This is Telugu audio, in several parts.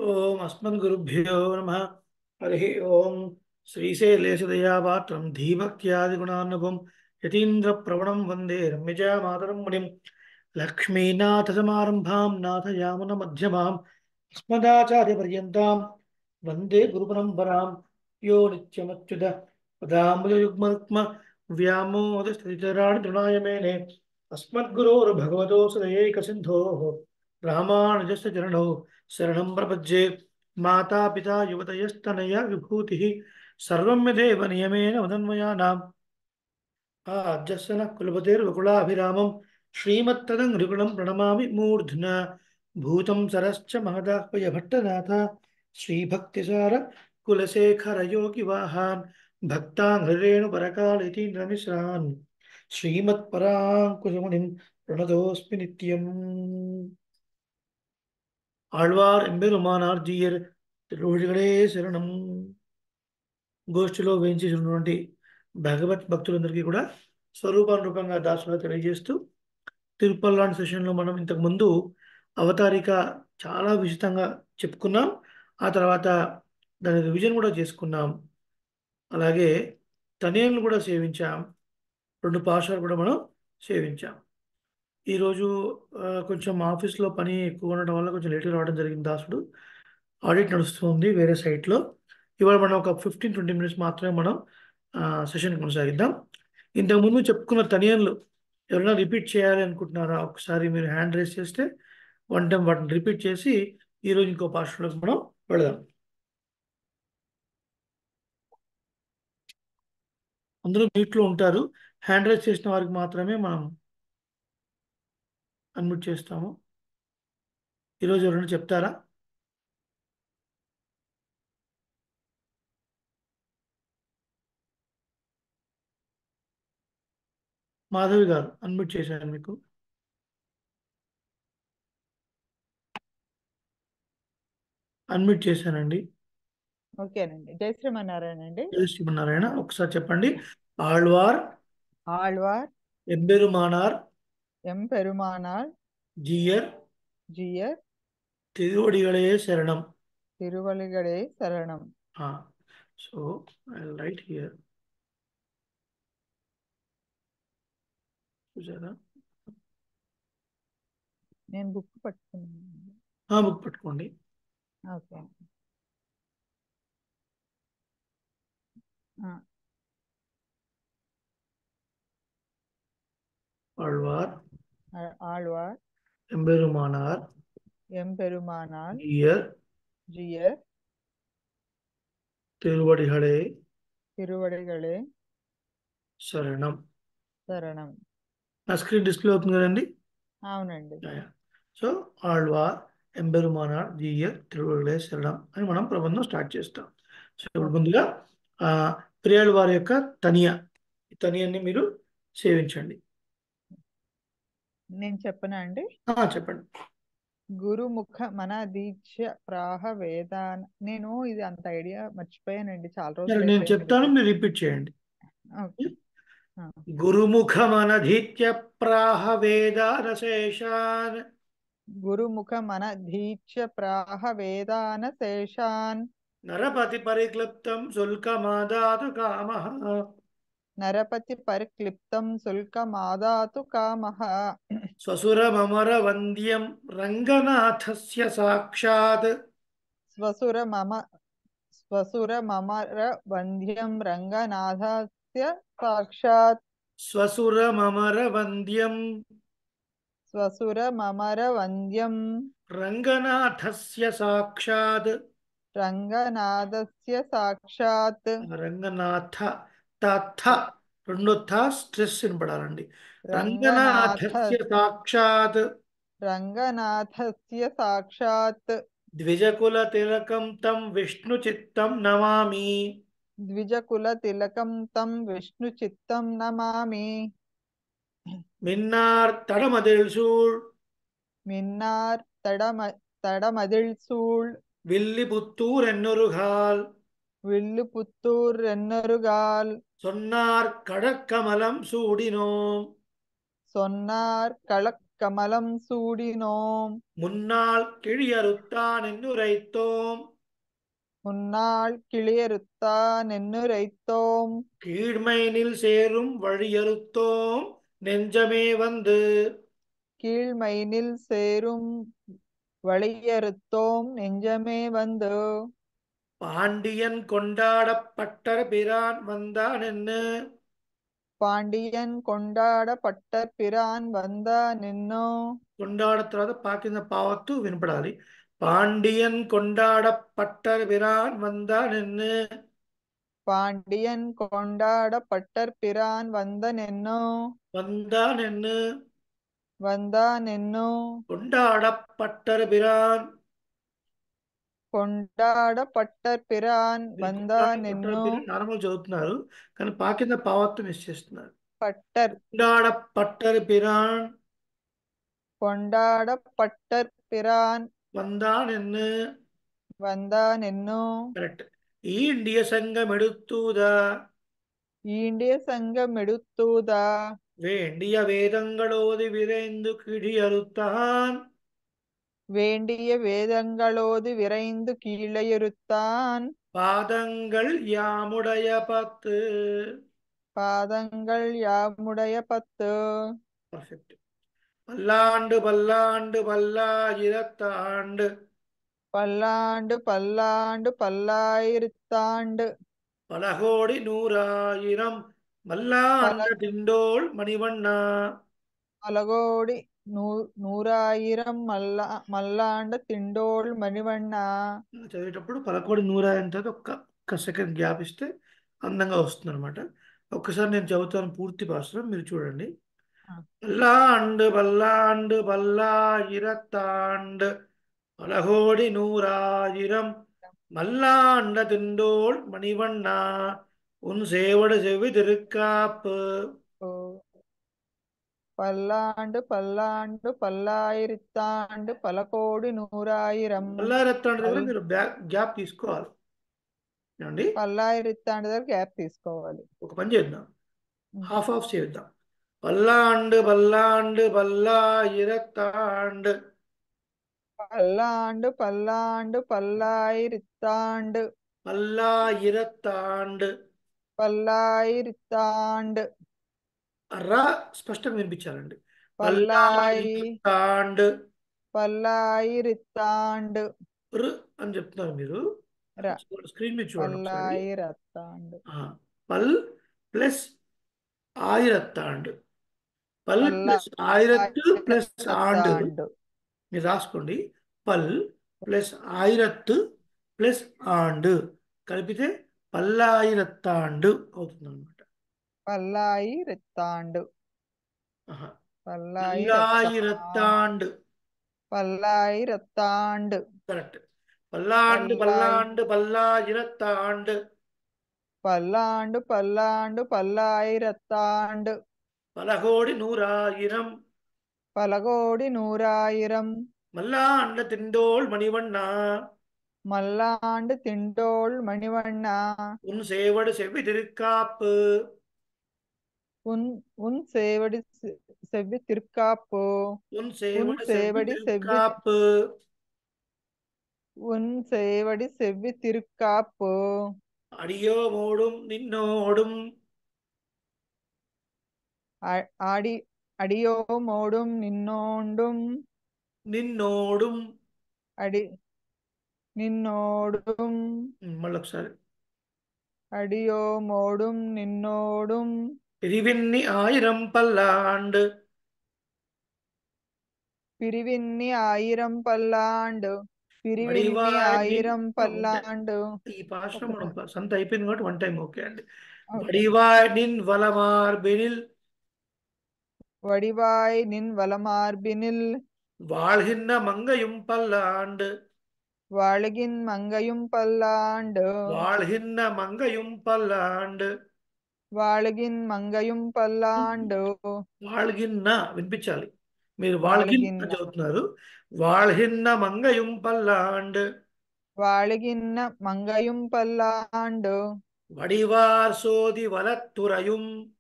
ओम अस्मद्गुरुभ्यो नमः। हरि ओम। श्रीशैलेशदयापात्रं धीभक्त्यादिगुणान्नभं यतीन्द्रप्रवणं वन्दे रम्यजामातरं मुनिं लक्ष्मीनाथसमारम्भां नाथयामुनमध्यमाम् अस्मदाचार्यपर्यन्तां वन्दे गुरुपरम्परां यो नित्यमच्युत पदाम्बुजयुग्मरुक्म व्यामोदस्थितिचराणि तृणाय मेने अस्मद्गुरोर्भगवतोऽस्य दयैकसिन्धोः रामानुजस्य चरणौ शरणं प्रपद्ये। माता पिता युवतयस्तनया विभूतिः सर्वं यदेव नियमेन मदन्वयानाम् आद्यस्य नः कुलपतेर्वकुलाभिरामं श्रीमत्तदङ्घ्रिकुलं प्रणमामि मूर्ध्ना भूतं सरश्च महदाह्वयभट्टनाथ श्रीभक्तिसार कुलशेखरयोगिवाहान् भक्ताङ्घ्रिरेणुपरकालितीन्द्रमिश्रान् श्रीमत्पराङ्कुशमुनिं प्रणतोऽस्मि नित्यम्। ఆళ్వార్ ఎంబెరుమానార్ జీయర్ తిరువడిగడే శరణం. గోష్ఠిలో వేయించేసినటువంటి భగవత్ భక్తులందరికీ కూడా స్వరూపానురూపంగా దాసుగా తెలియజేస్తూ తిరుపతి లాంటి సెషన్లో మనం ఇంతకుముందు అవతారిక చాలా విశితంగా చెప్పుకున్నాం. ఆ తర్వాత దాని రివిజన్ కూడా చేసుకున్నాం. అలాగే తనేలను కూడా సేవించాం. 2 పాశాలు కూడా మనం సేవించాం. ఈరోజు కొంచెం ఆఫీస్లో పని ఎక్కువ ఉండడం వల్ల కొంచెం లేట్గా రావడం జరిగింది. దాసుడు ఆడిట్ నడుస్తుంది వేరే సైట్లో. ఇవాళ మనం ఒక 15-20 మినిట్స్ మాత్రమే మనం సెషన్ కొనసాగిద్దాం. ఇంతకుముందు చెప్పుకున్న తనియన్లు ఎవరైనా రిపీట్ చేయాలి అనుకుంటున్నారా? ఒకసారి మీరు హ్యాండ్ రేస్ చేస్తే 1 టైం వాటిని రిపీట్ చేసి ఈరోజు ఇంకో పార్షన్లోకి మనం వెళదాం. అందరూ మీట్లో ఉంటారు. హ్యాండ్ రేస్ చేసిన వారికి మాత్రమే మనం అన్మ్యూట్ చేస్తాము. ఈరోజు ఎవరైనా చెప్తారా? మాధవి గారు అన్మ్యూట్ చేశాను మీకు. అన్మ్యూట్ చేశానండి. ఓకేనండి. జై శ్రీమన్నారాయణ అండి. జై శ్రీమన్నారాయణ. ఒకసారి చెప్పండి. ఆళ్వార్ ఆళ్వార్ ఎంబెరుమానార్ ఎంపెరుమానార్ జీయర్ జీయర్ తిరువడిగళే శరణం. తిరువలిగడే శరణం. So I right here. చూసారా? నేను బుక్ పట్టుకున్నాను. బుక్ పట్టుకోండి. ఓకే. ఆళ్వార్ ఆళ్వార్ ఎంబెరుమానార్ ఎంపెరుమానార్ జీయర్ జీయర్ తిరువడిగళే తిరువడిగడే శరణం. శరణం. నా స్క్రీన్ డిస్ప్లే అవుతుంది కదండి? అవునండి. సో ఆళ్వార్ ఎంబెరుమానార్ జీయర్ తిరువడిగళే శరణం అని మనం ప్రబంధం స్టార్ట్ చేస్తాం. సో ఇప్పుడు ముందుగా ప్రియాళ్ వారి యొక్క తనియాన్ని మీరు సేవించండి. నేను చెప్పనా అండి? చెప్పండి. గురుముఖ మన దీక్ష ప్రాహ వేదాన. నేను ఇది అంత ఐడియా మర్చిపోయానండి, చాలా రోజులు. నేను చెప్తాను, మీరు రిపీట్ చేయండి. ఓకే. గురుముఖమనధీత్య ప్రాహ వేదానశేషాన్ గురుముఖమనధీత్య ప్రాహ వేదాన శేషాన్ నరపతి పరిక్లుప్తం శుల్కమాదాతు కామః. నరపతి పరిక్లిప్తం శుల్కమాదాతు కామః. స్వసురమమర వంద్యం రంగనాథస్య సాక్షాత్. స్వసురమమర వంద్యం రంగనాథస్య సాక్షాత్. స్వసురమమర వంద్యం రంగనాథస్య సాక్షాత్. రంగనాథస్య సాక్షాత్. రంగనాథ థ 2 స్ట్రెస్ వినపడాలండి. రంగనాథస్య సాక్షాత్. రంగనాథస్య సాక్షాత్. ద్విజకుల తిలకం తం విష్ణు చిత్తం నమామి. ద్విజకుల తిలకం తం విష్ణు చిత్తం నమామి. మిన్నార్ తడమదిల్ సూళ్ విల్లిపుత్తూర్ ఎన్నొరుగాల్. సొన్నార్ కళక్కమలం సూడినోం. கமலம் சூடினோம். முன்னாள் கிழியறுத்தான் என்னுரைத்தோம். முன்னாள் கிளியறுத்தான் என்னுரைத்தோம். கீழ்மைனில் சேரும் வழியறுத்தோம் நெஞ்சமே வந்து. கீழ்மைனில் சேரும் வழியறுத்தோம் நெஞ்சமே வந்து. பாண்டியன் கொண்டாடப் பட்டர் பிரான் வந்தான் என்ன. పాండియన్ కొండాడ పట్ట పిరాన్ వంద నిన్నో. కొండాడ తర్వాత పా కింద పావత్తు వినపడాలి. పాండియన్ కొండాడప్ పట్టర్ పిరాన్ వందాన్ ఎన్ను. పాండియన్ కొండాడ పట్టర్ పిరాన్ వంద నిన్నో. వందాన్ ఎన్ను. వంద నిన్నో. కొండాడప్ పట్టర్ పిరాన్. కొండాడ పట్టర్ పిరాన్ మీరు వంద కొండాడప్ పట్టర్ నిన్నో. పిరాన్ నార్మల్ చదువుతున్నారు, కానీ పా కింద పావత్తు మిస్ చేస్తున్నారు. పట్టర్. కొండాడప్ పట్టర్ పిరాన్ కొండాడ పట్టర్ పిరాన్ వందాన్ ఎన్ను. వంద నిన్నో. కరెక్ట్. ఈ ఇండియ సంఘం ఎడుతూదా. ఈండియ సంఘం ఎడుతూదా. வேண்டிய வேதங்களோதி விரைந்து கிழியறுத்தான். వేండియ వేదంగళోది విరైందు కీళయరుత్తాన్. பாதங்கள் யாமுடைய பத்து. పాదంగళ్ యాముడయ పత్తు. பர்ஃபெக்ட். பல்லாண்டு பல்லாண்டு பல்லாயிரத்தாண்டு. பல்லாண்டு பல்லாண்டு பல்லாயிரத்தாண்டு. பல கோடி நூறாயிரம் பல மல்லாண்ட திண்டோள் மணிவண்ணா. పలగోడి నూ నూరాయిరం మల్లాండ తిండోళ్ మణివಣ್ణ. చదివేటప్పుడు పలకోడి నూరాయిరం తర్వాత ఒక్క సెకండ్ గ్యాప్ ఇస్తే అందంగా వస్తుంది అనమాట. ఒక్కసారి నేను చదువుతాను పూర్తి భాషలో, మీరు చూడండి. ఆ, பல்லாண்டு பல்லாண்டு பல்லாயிரத்தாண்டு பல கோடி நூறாயிரம் மல்லாண்ட திண்டோள் மணிவண்ணா உன் சேவடு செவ்வி திருக்காப்பு. ఓ. పల్లాండు పల్లాండు పల్లాయిరత్తాండు పలకోడి నూరాయిరం. పల్లాయిరత్తాండు దగ్గర మల్ మీరు గ్యాప్ తీసుకోవాలి. ఏమండి, పల్లాయిరత్తాండు దగ్గర గ్యాప్ తీసుకోవాలి. ఒక పని చేద్దాం, ఉం. హాఫ్ ఆఫ్ చేద్దాం. பல்லாண்டு பல்லாண்டு பல்லாயிரத்தாண்டு. పల్లాండు పల్లాండు పల్లాయిరత్తాండు పల్లాయిరత్తాండు. పల్లాయిరత్తాండు. రా స్పష్టంగా వినిపించాలండి. పల్లాయి పల్లాయిరత్తాండు. పల్లాయిరత్తాండు. రు అని చెప్తున్నారు మీరు. ర స్క్రీన్ మీద చూడండి ఒకసారి. పల్లాయిరత్తాండు. ఆ, పల్ ప్లస్ ఆయిరత్తాండు. పల్ ప్లస్ ఆయిరత్తు ప్లస్ ఆండు. పల్లాయిరత్తాండు. మీరు రాసుకోండి. పల్ ప్లస్ ఆయిరత్తు ప్లస్ ఆండు కలిపితే పల్లాయిరత్తాండు అవుతుంది అనమాట. పల్లాయిరత్తాండు. పల్లాయిరత్తా పల్లాయిరత్తాండు. పల్లాయిరత్తాండు. కరెక్ట్. పల్లాండు పల్లాయి పల్లాండు పల్లాయిరత్తాండు. పల్లాండు పల్లాండు పల్లాయిరత్తాండు పలకోడి నూరాయిరం పలగోడి నూరాయిరం మల్లాండ తిండోள் మణివண்ணా మల్లాండు తింటోళ్ మణివண்ண. ఉన్ సేవడు செவ்வி திருக்காப்பு. ఉన్ ఉన్ సేవడి సెవ్వి తిరుక్కాపు. ఉన్ ఉన్ సేవడు செவ்வி సేవడి సెవ్వి திருக்காப்பு. ఉన్ సేవడి సెవ్వి తిరుక్కాపు. அடியோமோடும் நின்னோடும். ఆడి అడియో మోడుం నిన్నోండుం. నిన్నోடும். అడి నిన్నోడుం. మళ్ళొకసారి. అడియో మోడుం నిన్నోడుం. பிரிவின்னி ஆயிரம் பல்லாண்டு. పిరివిన్ని ఆయిరం పల్లాండు. పిరివిన్ని వడివాయ్ నిన్ ఆయిరం ఉంటాయి. పల్లాండు. ఈ భాషలో మనం ఒకసారి సంత అయిపోయింది కాబట్టి వన్ టైం ఓకే అండి. ఓకే. వడివాయ్ నిన్ వలమార్బెనిల్. వడివాయ్ నిన్ వలమార్బినిల్. வாழ்கின்ற மங்கையும் பல்லாண்டு. వాళగిన్ మంగయుం పల్లాండు. வாழ்கின்ற மங்கையும் பல்லாண்டு. వాళగిన్ మంగయుం పల్లాండు. வாழ்கிన్న వినిపించాలి. మీరు వాళ్గిన్ వాళగిన్న అని చదువుతున్నారు. வாழ்கின்ற மங்கையும் பல்லாண்டு. వాళగిన్న మంగయుం పల్లాండు. வடிவார் சோதி வலத்துறையும்.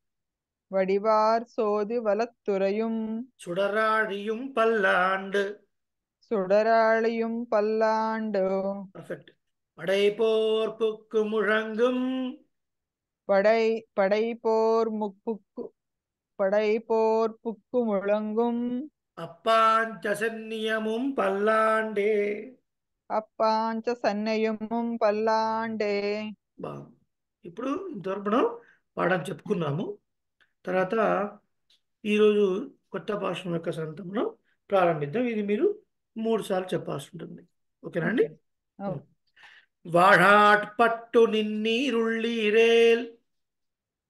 வடிவார் சோதி வலத்துறையும் சுடராழியும் பல்லாண்டு. சுடராழியும் பல்லாண்டு. பர்ஃபெக்ட். படைப்போர் புக்கு முழங்கும். படை படைப்போர் முப்புக்கு படைப்போர் புக்கு முழங்கும். అప్పాంచసన్నియముం పల్లాండే. అప్పాంచ సన్నయముం పల్లాండే. బాగుంది. ఇప్పుడు ఇంతవరకు మనం పాఠం చెప్పుకున్నాము. తర్వాత ఈరోజు కొత్త భాషణం యొక్క సంగతి మనం ప్రారంభిద్దాం. ఇది మీరు 3 సార్లు చెప్పాల్సి ఉంటుంది. ఓకేనా అండి? ఓకే. ఓ. వాడాట్ పట్టు నిన్నీరుళ్ళీరేల్.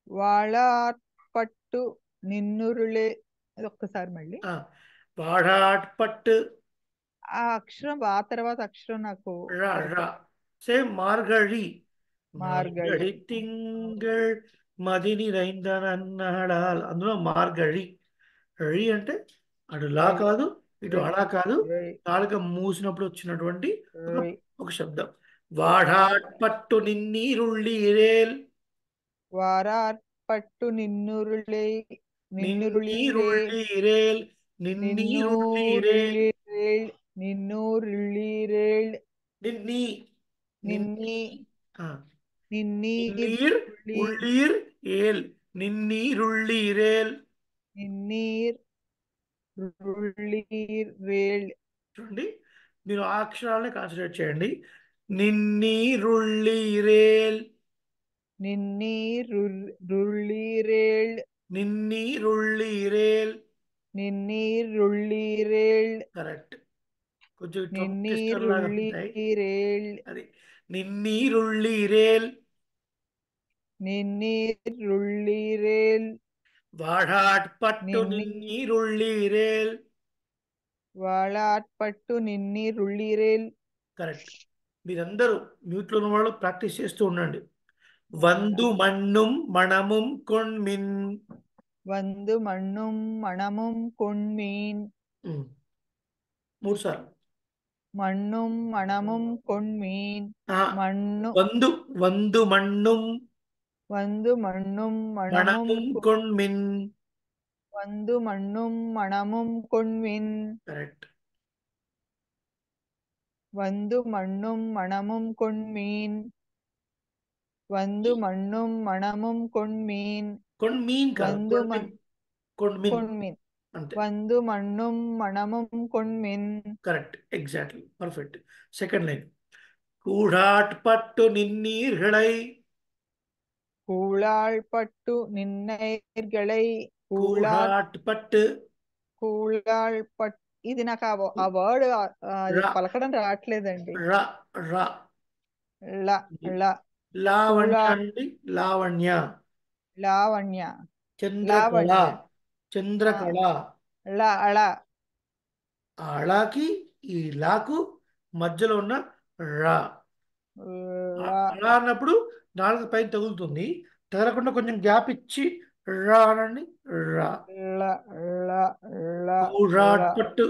వాళాట్ పట్టు నిన్నురులే. అది ఒక్కసారి మళ్ళీ. వాడాట్ పట్టు. ఆ అక్షరం ఆ తర్వాత అక్షరం నాకు రా correct. రా. సేమ్ మార్గழி. మార్గళి. మార్గழி తింగళ్ మది నిరైందనన్నాడాల్. అందులో మార్గழி. ళి అంటే అటు లా రై. కాదు, ఇటు రై. అలా కాదు, రై. నాలుక మూసినప్పుడు వచ్చినటువంటి రై. ఒక శబ్దం. వాడాట్ పట్టు నిన్నీరుళ్ళీరేల్. వారాట్ పట్టు నిన్నురులే. నిన్నురులిరే. నిన్నీరుళ్ళీరేల్. నిన్నీరుళ్ళీరేల్. నిన్నూరిళ్ళిరేళ్. నిన్నూరిళ్ళిరేళ్. నిన్నీ నిన్నీ ఆ. నిన్నీర్ నిన్నీర్ ఉళ్ళి. ఉళ్ళీర్ ఏల్. నిన్నీరుళ్ళీరేల్. నిన్నీర్ రుళ్ళిరేళ్. చూడండి, మీరు ఆ అక్షరాలని కాన్సన్ట్రేట్ చేయండి. నిన్నీరుళ్ళీరేల్. నిన్నీరుళ్ళిరేళ్. నిన్నీరుళ్ళీరేల్. నిన్నీరుళ్ళిరేళ్. కరెక్ట్. కొంచెం ట్రంప్ టెస్టర్ లాగా ఉంటాయి. నిన్నీరుళ్ళిరేళ్. అది నిన్నీరుళ్ళీరేల్. నిన్నీరుళ్ళిరేళ్. వాడాట్ పట్టు నిన్నీ నిన్నీరుళ్ళీరేల్. వాళాట్ పట్టు నిన్నీరుళ్ళిరేళ్. కరెక్ట్. మీరందరూ మ్యూట్లో ఉన్న వాళ్ళు ప్రాక్టీస్ చేస్తూ ఉండండి. వందు మన్నుం మణముం కొన్మిన్. వందు మన్నుం మణముం కొన్మీన్. 3 సార్లు. మన్నుం మణముం కొన్మీన్. మన్ను వందు వందు మన్నుం వందు మన్నుం మణముం మణముం కొన్మిన్. వందు మన్నుం మణముం కొన్మిన్. కరెక్ట్. వందు మన్నుం మణముం కొన్మీన్. వందు మన్నుం మణముం కొన్మీన్. కొన్మీన్ కాదు, వందు కొన్మిన్ కొన్మిన్. అంతే. వందు మన్నుం మణముం కొన్మిన్. Correct. Exactly. Perfect. Second line. కూడాట్ పట్టు నిన్నీర్హళై. కూళాళ్ పట్టు నిన్నైర్గళై. కూడాట్ పట్టు. కూళాళ్ పట్టు. ఇది నాకు ఆ వర్డ్ అది రా. పలకడం రావట్లేదండి. రా రా. ల ల. లావణ్య అండి. లావణ్య. లావణ్య. చంద్రకళ. చంద్రకళ. ళ అళ. ఆ అళాకి ఈ లాకు మధ్యలో ఉన్న రా. అలా అన్నప్పుడు నాలుగు పైన తగులుతుంది. తగలకుండా కొంచెం గ్యాప్ ఇచ్చి రా అనండి. రా. కూడాట్ పట్టు.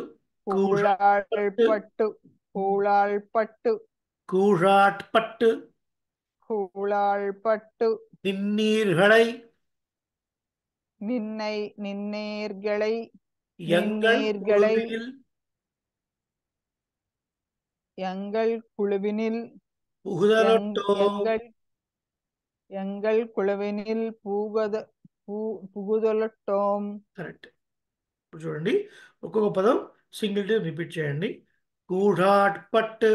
కూళాళ్ పట్టు. కూళాళ్ పట్టు. కూడాట్ పట్టు. కూళాళ్ పట్టు. నిన్నీర్హళై. నిన్నేర్గళై. எங்கள் நின்னீர்களை. குழுவினில் எங்கள் குழுவினில். புகுதலொட்டோம். எங்கள் కుళవినిల్ పుగుదొలటోం. కరెక్ట్. ఇప్పుడు చూడండి, ఒక్కొక్క పదం సింగిల్ టీ రిపీట్ చేయండి. కూడాట్ పట్టు.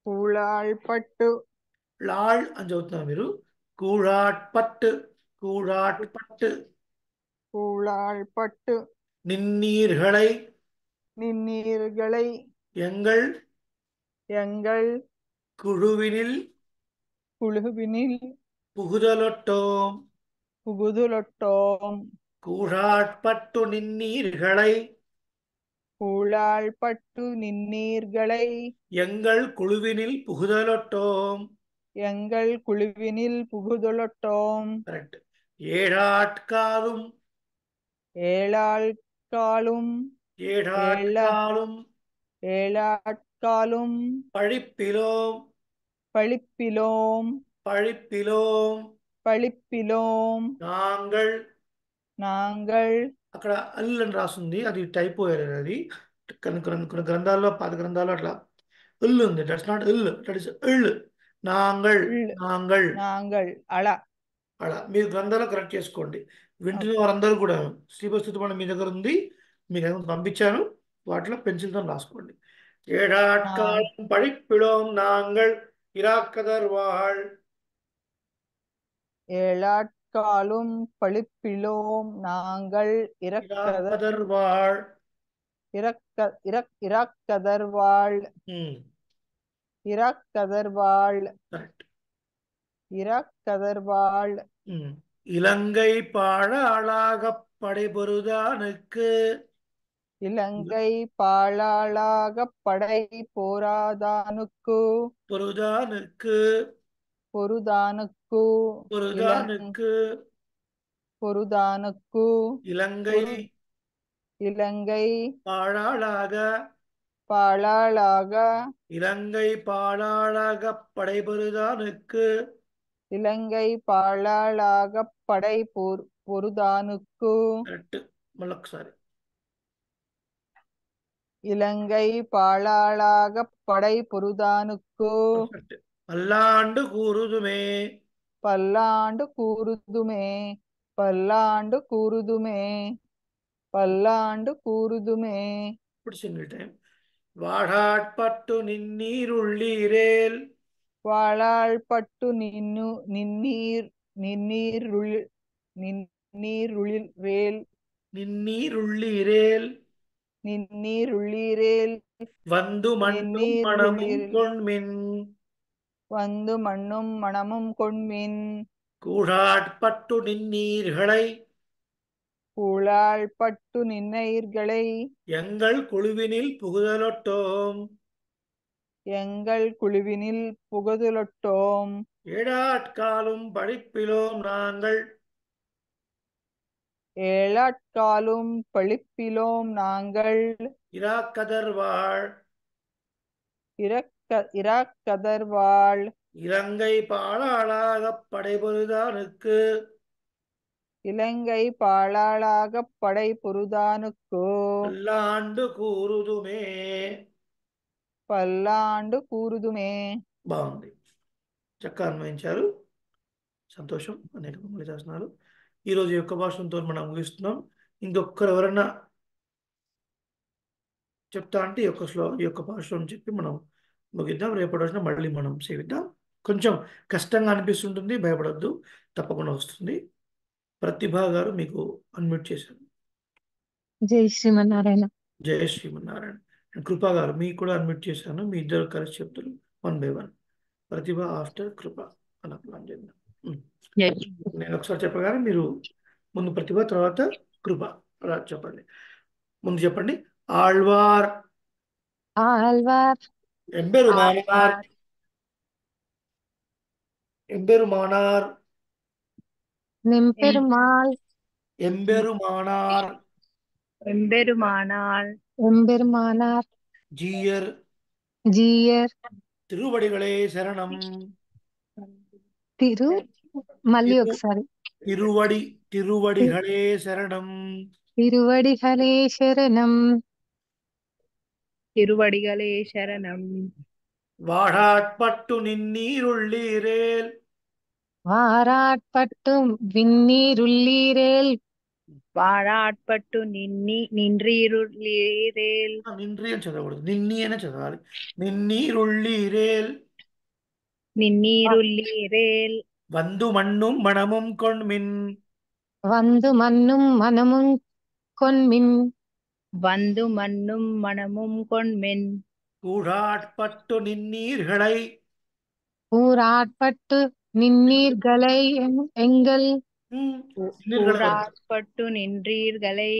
కూళాళ్ పట్టు. లాల్ అని చదువుతున్నారు మీరు. కూడాట్ పట్టు. కూడాట్ పట్టు. కూళాళ్ పట్టు. నిన్నీర్హళై. నిన్నీర్గళై. எங்கள் குழுவினில் புகுதலொட்டோம். పుగుదొలటోం. கூடாட் பட்டு நின்னீர்களை. కూళాళ్ పట్టు నిన్నీర్గళై. எங்கள் குழுவினில் புகுதலொட்டோம். எங்கள் குழுவினில் புகுதொலட்டோம். கரெக்ட். ஏழாட்காலும். ஏழாட்காலும். ஏழாட்காலும். ஏழாட்காலும். பழிப்பிலோம். பழிப்பிலோம். பழிப்பிலோம். பழிப்பிலோம். நாங்கள். நாங்கள் అక్కడ అల్ అని రాస్తుంది, అది టైపో ఎర్రర్ అది. కొన్ని గ్రంథాల్లో, పాత గ్రంథాల్లో అట్లా ఇల్లు ఉంది. దట్స్ నాట్ ఇల్లు, దట్ ఇస్ ఇళ్ళు. నాంగల్, ళ్, నాంగల్. நாங்கள் అళ. అలా మీరు గ్రంథాలు కరెక్ట్ చేసుకోండి. వింటున్న ఓకే. వారందరూ కూడా శ్రీపస్థితమని మీ దగ్గర ఉంది, మీకు ఏమైనా పంపించాను, వాటిలో పెన్సిల్తో రాసుకోండి. నా ఏడాట్కాలం படிப்பிலோம் நாங்கள் இராக்கதர் வாழ். ஏழாட்காலும் பழிப்பிலோம் நாங்கள் இராக்கதர் வாழ். இறக்கதர்வாள் இறக்கதர்வாள் కరెక్ట్. இறக்கதர்வாள் இலங்கை பாழ அழாகப் படைபொருதானுக்கு. இலங்கை பாழாளாகப் படை போராதானுக்கு பொருதானுக்கு. பொருதானுக்கு பொருதானுக்கு. பொருதானுக்கு இலங்கை பொரு இலங்கை பாழாளாக. பாழாளாக இலங்கை பாழாளாகப் படைபொருதானுக்கு. இலங்கை பாழாளாகப் படை பொருதானுக்கு కరెక్ట్. మళ్ళొకసారి. இலங்கை பாழாளாகப் படை பொருதானுக்கு పర్ఫెక్ట్. పల్లాండు కూరుదుమే. பல்லாண்டு கூறுதுமே பல்லாண்டு கூறுதுமே பல்லாண்டு கூறுதுமே. ఇప్పుడు సింగిల్ టైం. వాడాట్పట్టు నిన్నీరుళ్ళీరేల్. வாழாள்பட்டு நின்னீர் நின்னீருள் நின்னீருளிரேல் నిన్నీరుళ్ళీరేల్. நின்னீருளிரேல் வந்து மண்ணும் மணமும் நின்னீருளிரேல் கொண்மின். வந்து மண்ணும் மணமும் கொண்மின். கூழாட்பட்டு நின்னீர்களை. கூழாள்பட்டு நின்னீர்களை எங்கள் குழுவினில் புகுதலொட்டோம். எங்கள் குழுவினில் புகுதலொட்டோம். ஏழாட்காலும் படிப்பிலோம் நாங்கள். ஏழாட்காலும் பழிப்பிலோம் நாங்கள். இராக்கதர் வாழ். இராக்கதர்வாள் இலங்கை பாழாளாகப் படைபொருதானுக்கு. இலங்கை பாழாளாகப் படை பொருதானுக்கு பல்லாண்டு கூறுதுமே. பல்லாண்டு కూరుదుమే. బాగుంది, చక్కగా అన్వయించారు. సంతోషం. అనేక మంది చేస్తున్నారు. ఈరోజు యొక్క భాషంతో మనం ముగిస్తున్నాం. ఇంకొకరు ఎవరైనా చెప్తా అంటే ఈ యొక్క భాషలో చెప్పి మనం ముగిద్దాం. రేపటి రోజున మళ్ళీ మనం సేవిద్దాం. కొంచెం కష్టంగా అనిపిస్తుంటుంది, భయపడొద్దు, తప్పకుండా వస్తుంది. ప్రతిభ గారు మీకు అన్మ్యూట్ చేశాను. జై శ్రీమన్నారాయణ. జయ శ్రీమన్నారాయణ. కృపా గారు మీకు కూడా అన్మ్యూట్ చేశాను. మీ ఇద్దరు కలిసి చెప్తారు 1 by 1. ప్రతిభ ఆఫ్టర్ కృప అలా ప్లాన్ చేద్దాం. నేను ఒకసారి చెప్పగానే మీరు ముందు ప్రతిభ, తర్వాత కృప అలా చెప్పండి. ముందు చెప్పండి. ఆళ్వార్. ఆళ్వార్. ఎంబెరుమానార్. ఎంబెరుమానార్. నింపెరుమాళ్. ఎంబెరుమానార్. எம்பெருமானார். ఎంబెరుమానార్. జీయర్. జీయర్. తిరువడిగళే శరణం. మళ్ళీ తిరు ఒకసారి. తిరువడిగళే శరణం. తిరువడిగళే శరణం. திருவடிகளே சரணம். వాడాట్పట్టు నిన్నీరుళ్ళీరేల్. వారాట్పట్టు విన్నీరుళ్ళీరేల్. வாழாட்பட்டு நின்றீருளீரேல். నిండ్రి అని చదవకూడదు, నిన్ని అనే చదవాలి. నిన్నీరుళ్ళీరేల్. நின்னீருள்ளீரேல். வந்து மண்ணும் மணமும் கொண்மின். வந்து மண்ணும் மனமும் கொண்மின். வந்து மண்ணும் மணமும் கொண்மென். கூழாட்பட்டு நின்னீர்களை. ஊராட்பட்டு நின்னீர்களை எங்கள். கூறாட்பட்டு நின்றீர்களை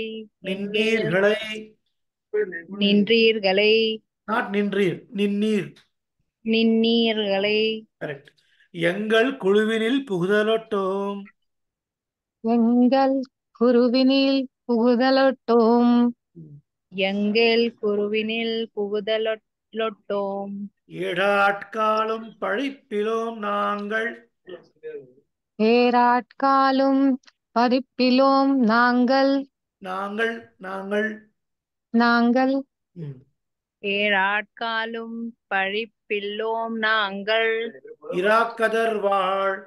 எங்கள். நின்னீர்களை. நின்றீர்களை. நாட் நின்றீர், நின்னீர். நின்னீர்களை. கரெக்ட். எங்கள் குழுவினில் புகுதலொட்டோம். எங்கள் குருவினில் புகுதலொட்டோம். எங்கள் குருவினில் புகுதலொட்டோம். ஏழாட்காலும் பழிப்பிலோம் நாங்கள். ஏராட்காலும் பரிப்பிலோம் நாங்கள் நாங்கள் நாங்கள் நாங்கள் ம். ஏழாட்காலும் பழிப்பில்லோம் நாங்கள் இராக்கதர் வாழ்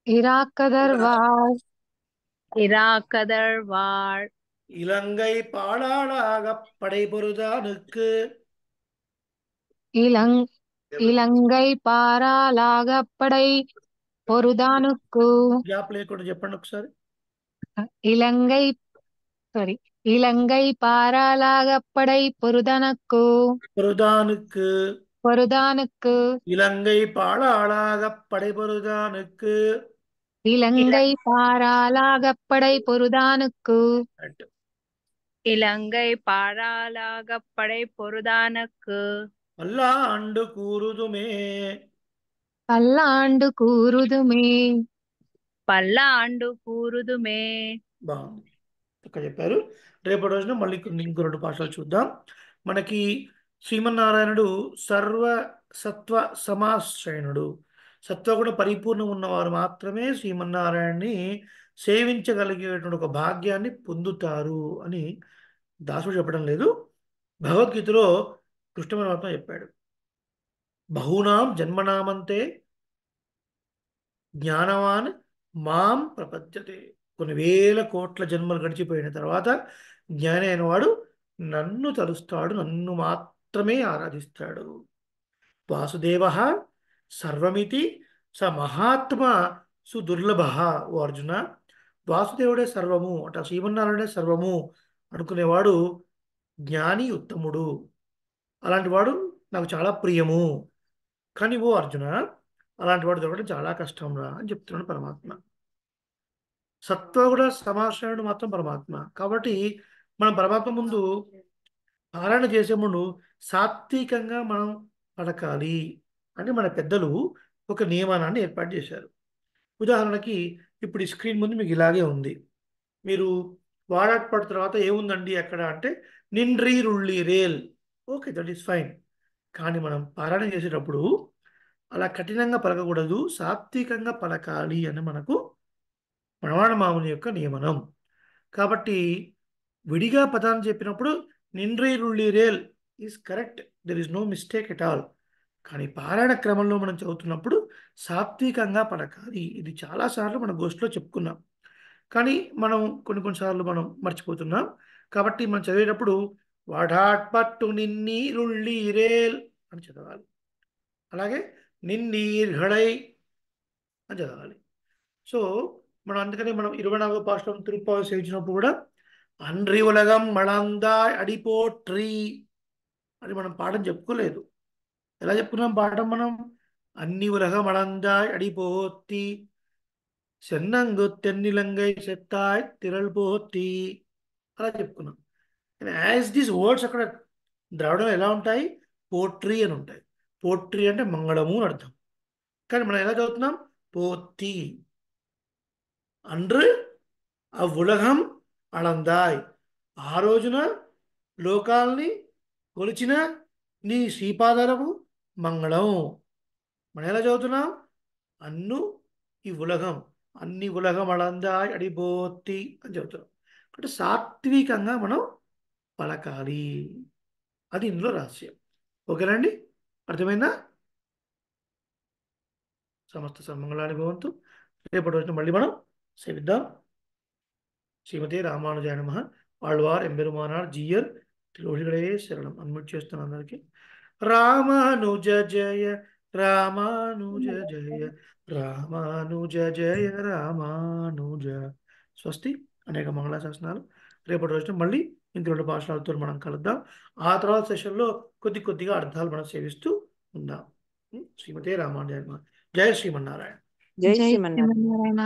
இராக்கதர் வாழ் இராக்கதர் வாழ் இலங்கை பாலாளாகப் படைபொருதானுக்கு இலங் ఇలంగై పారాలాగపడై పొరుదానుకు గ్యాప్ లేకుండా చెప్పండి ఒకసారి. ఇలంగై సారీ ఇలంగై పారాలాగపడై పొరుదనకు பொருதானுக்கு పొరుదానుకు இலங்கை பாலாளாகப் படைபொருதானுக்கு இலங்கை பாராலாகப்படை பொருதானுக்கு Right. இலங்கை பாழாளாகப்படை பொருதானுக்கு பல்லாண்டு கூறுதுமே పల్లాండు కూరుదుమే పల్లాండు కూరుదుమే. బాగుంది, చక్కగా చెప్పారు. రేపటి రోజున మళ్ళీ ఇంకో 2 పాఠాలు చూద్దాం. మనకి శ్రీమన్నారాయణుడు సర్వ సత్వ సమాశ్రయణుడు. సత్వగుణ పరిపూర్ణం ఉన్నవారు మాత్రమే శ్రీమన్నారాయణని సేవించగలిగేటువంటి ఒక భాగ్యాన్ని పొందుతారు అని దాసుడు చెప్పడం లేదు. భగవద్గీతలో కృష్ణ పరమాత్మ చెప్పాడు, బహూనాం జన్మనామంతే జ్ఞానవాన్ మాం ప్రపద్యతే. కొన్ని వేల కోట్ల జన్మలు గడిచిపోయిన తర్వాత జ్ఞాని అయిన వాడు నన్ను తలుస్తాడు, నన్ను మాత్రమే ఆరాధిస్తాడు. వాసుదేవ సర్వమితి స మహాత్మ సుదుర్లభ. ఓ అర్జున, వాసుదేవుడే సర్వము అంటే శ్రీమన్నారాయణుడే సర్వము అనుకునేవాడు జ్ఞాని ఉత్తముడు. అలాంటి వాడు నాకు చాలా ప్రియము. కానీ ఓ అర్జున, అలాంటి వాడు దొరకడం చాలా కష్టం రా అని చెప్తున్నాడు పరమాత్మ. సత్వగుణ సమాశ్రయుడు మాత్రం పరమాత్మ. కాబట్టి మనం పరమాత్మ ముందు పారాయణ చేసే ముందు సాత్వికంగా మనం పడకాలి అని మన పెద్దలు ఒక నియమానాన్ని ఏర్పాటు చేశారు. ఉదాహరణకి ఇప్పుడు ఈ స్క్రీన్ ముందు మీకు ఇలాగే ఉంది. మీరు వాడాట తర్వాత ఏముందండి అక్కడ అంటే నిండ్రీ రుళ్ళి రేల్. Okay, that is fine. కానీ మనం పారాయణ చేసేటప్పుడు అలా కఠినంగా పలకకూడదు, సాత్వికంగా పలకాలి అని మనకు ప్రమాణ మాముని యొక్క నియమనం. కాబట్టి విడిగా పదాన్ని చెప్పినప్పుడు నిండ్రీ రుళ్ళి రేల్ is correct, there is no mistake at all. కానీ పారాయణ క్రమంలో మనం చదువుతున్నప్పుడు సాత్వికంగా పలకాలి. ఇది చాలాసార్లు మన గోష్ఠిలో చెప్పుకున్నాం, కానీ మనం కొన్నిసార్లు మనం మర్చిపోతున్నాం. కాబట్టి మనం చదివేటప్పుడు వాడాట్పట్టు నిన్నీరుళ్ళి రేల్ అని చదవాలి. అలాగే నిన్నీర్ఘడై అని చదవాలి. సో మనం అందుకని మనం 24వ పాఠం తిరుప్పాவை సేవించినప్పుడు కూడా అన్రి ఉలగం మళందా అడిపోట్రీ అని మనం పాఠం చెప్పుకోలేదు. ఎలా చెప్పుకున్నాం పాఠం? మనం అన్ని ఉలగం మళందా అడిపోతి చెన్నంగు తెన్నిలంగై చెత్తాయ్ తిరల్పోతి అలా చెప్పుకున్నాం. యాజ్ దీస్ వర్డ్స్ అక్కడ ద్రావిడం ఎలా ఉంటాయి? పోట్రీ అని ఉంటాయి. పోట్రీ అంటే మంగళము అని అర్థం. కానీ మనం ఎలా చదువుతున్నాం? పోతి. అండ్రు ఆ ఉలగం అళందాయ్, ఆ రోజున లోకాల్ని కొలిచిన నీ శ్రీపాదాలకు మంగళం. మనం ఎలా చదువుతున్నాం? అన్ను ఈ ఉలగం, అన్ని ఉలగం అళందాయ్ అడిపోతి అని చదువుతున్నాం. అంటే సాత్వికంగా మనం పలకాలి, అది ఇందులో రహస్యం. ఓకేనండి, అర్థమైందా? సమస్త సన్మంగళాన్ని భవంతు. రేపటి రోజున మళ్ళీ మనం సేవిద్దాం. శ్రీమతి రామానుజాయ నమః. ఆళ్వార్ ఎంబెరుమానార్ జీయర్ తిరువడిగడే శరణం. అన్మ్యూట్ చేస్తున్నాను అందరికీ. రామానుజ జయ రామానుజ జయ రామానుజ జయ రామానుజ. స్వస్తి. అనేక మంగళాశాసనాలు. రేపటి రోజున మళ్ళీ ఇంక 2 భాషలతో మనం కలుద్దాం. ఆ తర్వాత సెషన్లో కొద్దిగా అర్థాలు మనం సేవిస్తూ ఉందాం. శ్రీమతే రామానుజాయ నమః. జయ శ్రీమన్నారాయణ. జై జై శ్రీమన్నారాయణ. శ్రీమన్నారాయణ.